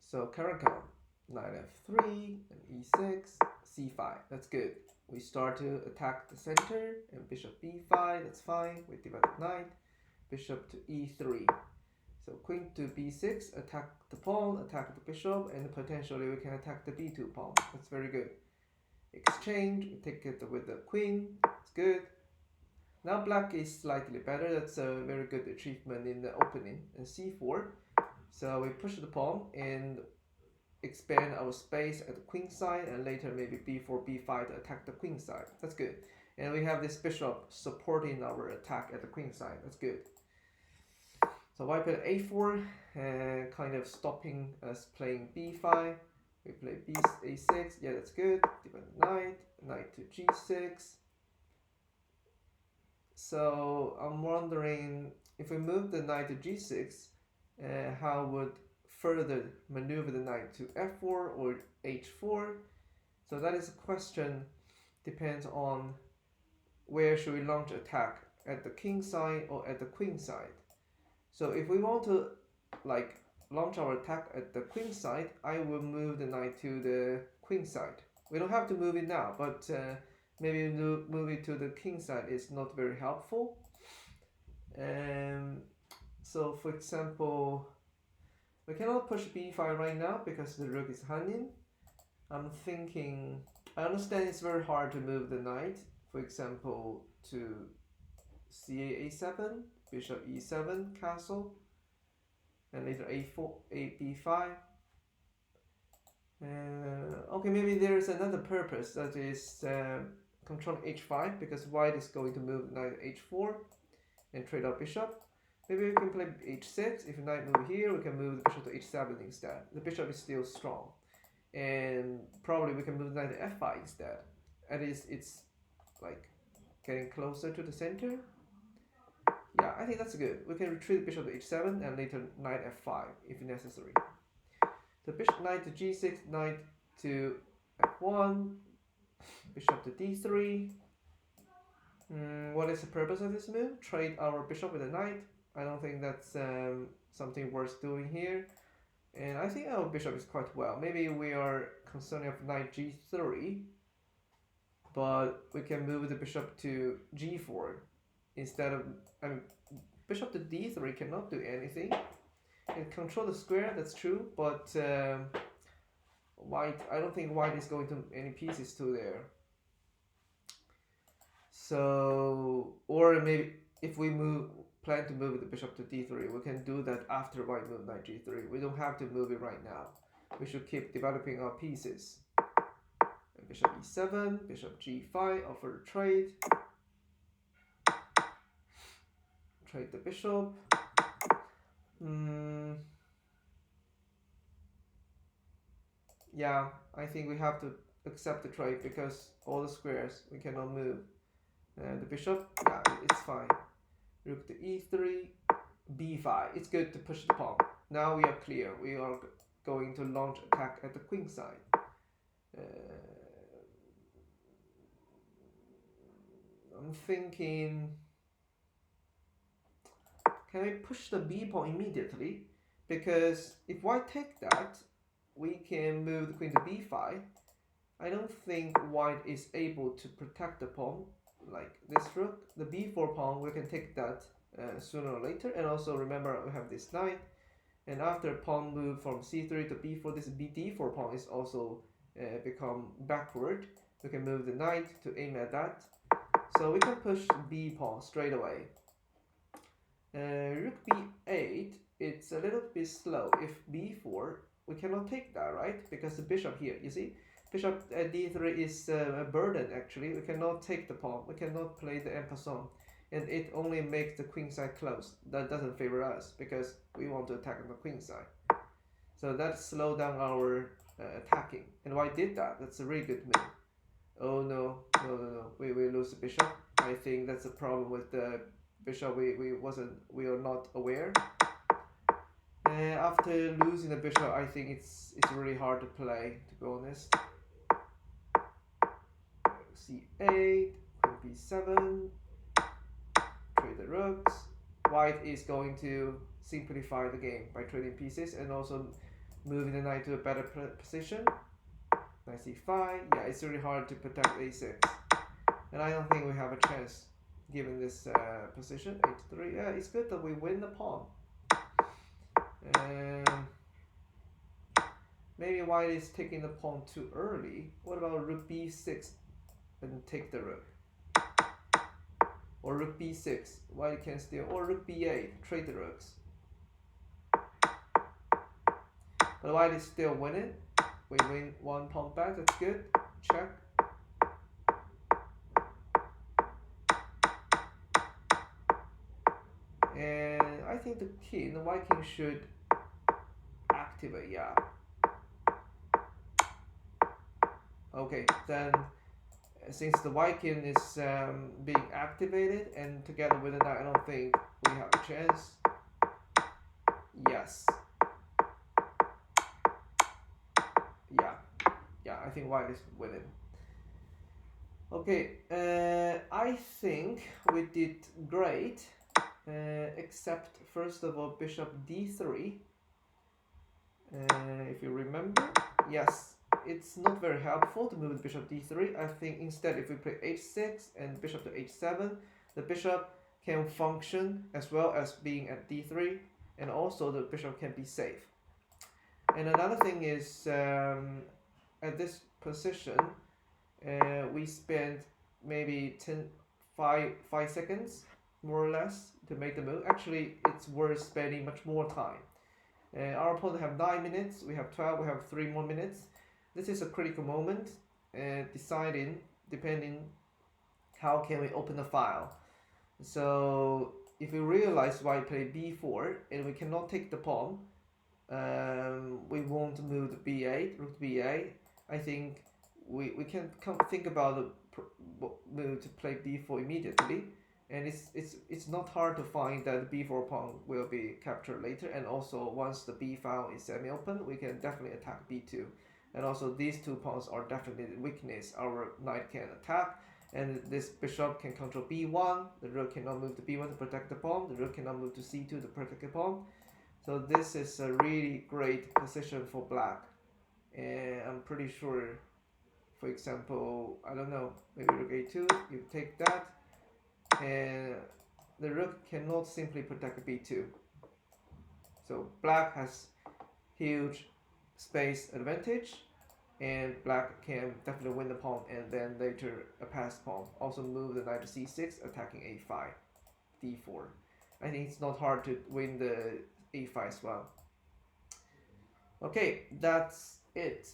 So Caro Kann, knight f3 and e6, c5. That's good. We start to attack the center and bishop b5. That's fine. We develop knight, bishop to e3. So queen to b6, attack the pawn, attack the bishop, and potentially we can attack the b2 pawn. That's very good. Exchange, we take it with the queen. It's good. Now black is slightly better. That's a very good achievement in the opening. And c4. So we push the pawn and expand our space at the queen side, and later maybe b4, b5 to attack the queen side. That's good. And we have this bishop supporting our attack at the queen side. That's good. So white played a4, kind of stopping us playing b5. We play a6. Yeah, that's good. Defend knight, knight to g6. So I'm wondering if we move the knight to g6, how would further maneuver the knight to f4 or h4? So that is a question. Depends on where should we launch attack, at the king side or at the queen side. So if we want to launch our attack at the queen side, I will move the knight to the queen side. We don't have to move it now, but maybe move it to the king side is not very helpful. So for example, we cannot push b5 right now because the rook is hanging. I'm thinking, I understand it's very hard to move the knight, for example, to a7, bishop e7, castle, and later a4, b5. Okay, maybe there is another purpose, that is control h5, because white is going to move knight h4 and trade our bishop. Maybe we can play h6. If knight move here, we can move the bishop to h7 instead. The bishop is still strong, and probably we can move knight to f5 instead. At least it's like getting closer to the center. Yeah, I think that's good. We can retreat the bishop to h7 and later knight f5 if necessary. So bishop knight to g6, knight to f1, bishop to d3. What is the purpose of this move? Trade our bishop with a knight. I don't think that's something worth doing here. And I think our bishop is quite well. Maybe we are concerned of knight g3, but we can move the bishop to g4 instead of, bishop to d3 cannot do anything. It control the square, that's true, but white, I don't think white is going to any pieces to there. So, or maybe if we plan to move the bishop to d3, we can do that after white move knight g3. We don't have to move it right now. We should keep developing our pieces. And bishop e7, bishop g5, offer a trade. Trade the bishop. Yeah, I think we have to accept the trade because all the squares we cannot move. The bishop, yeah, it's fine. Rook to e3, b5. It's good to push the pawn. Now we are clear. We are going to launch attack at the queen side. I'm thinking, can I push the b pawn immediately? Because if white take that, we can move the queen to b5. I don't think white is able to protect the pawn like this rook. The b4 pawn, we can take that sooner or later. And also remember, we have this knight. And after pawn move from c3 to b4, this d4 pawn is also become backward. We can move the knight to aim at that. So we can push b pawn straight away. Rook b8, it's a little bit slow. If b4, we cannot take that, right? Because the bishop here, you see? Bishop at d3 is a burden actually. We cannot take the pawn. We cannot play the en passant. And it only makes the queen side closed. That doesn't favor us because we want to attack on the queen side. So that slowed down our attacking. And white did that. That's a really good move. Oh no. We lose the bishop. I think that's a problem with the bishop. We are not aware. After losing the bishop, I think it's really hard to play, to be honest. c8, queen b7, trade the rooks. White is going to simplify the game by trading pieces and also moving the knight to a better position. Knight c5. Yeah, it's really hard to protect a6, and I don't think we have a chance given this position. h3. Yeah, it's good that we win the pawn. Maybe white is taking the pawn too early. What about rook b6 and take the rook? Or rook b6, white can steal, or rook b8, trade the rooks. But white is still winning. We win one pawn back, that's good. Check. And I think the king, the white king should activate, yeah. Okay, then since the white king is being activated and together with the knight, I don't think we have a chance. Yes. Yeah, I think white is winning. Okay, I think we did great, except first of all bishop d3. If you remember, yes, it's not very helpful to move the bishop d3. I think instead if we play h6 and bishop to h7, the bishop can function as well as being at d3, and also the bishop can be safe. And another thing is, at this position, we spent maybe 5 seconds more or less to make the move. Actually, it's worth spending much more time. Our opponent have 9 minutes, we have 12, we have 3 more minutes. This is a critical moment, deciding, depending how can we open the file. So if we realize white play b4 and we cannot take the pawn, we won't move the b8, rook b8. I think we can think about the move to play b4 immediately, and it's not hard to find that the b4 pawn will be captured later, and also once the b file is semi-open, we can definitely attack b2, and also these two pawns are definitely the weakness our knight can attack, and this bishop can control b1, the rook cannot move to b1 to protect the pawn, the rook cannot move to c2 to protect the pawn. So this is a really great position for black, and I'm pretty sure, for example, I don't know, maybe rook a2, you take that, and the rook cannot simply protect b2. So black has huge space advantage, and black can definitely win the pawn and then later a passed pawn. Also move the knight to c6, attacking a5, d4. I think it's not hard to win the a5 as well. Okay, that's it.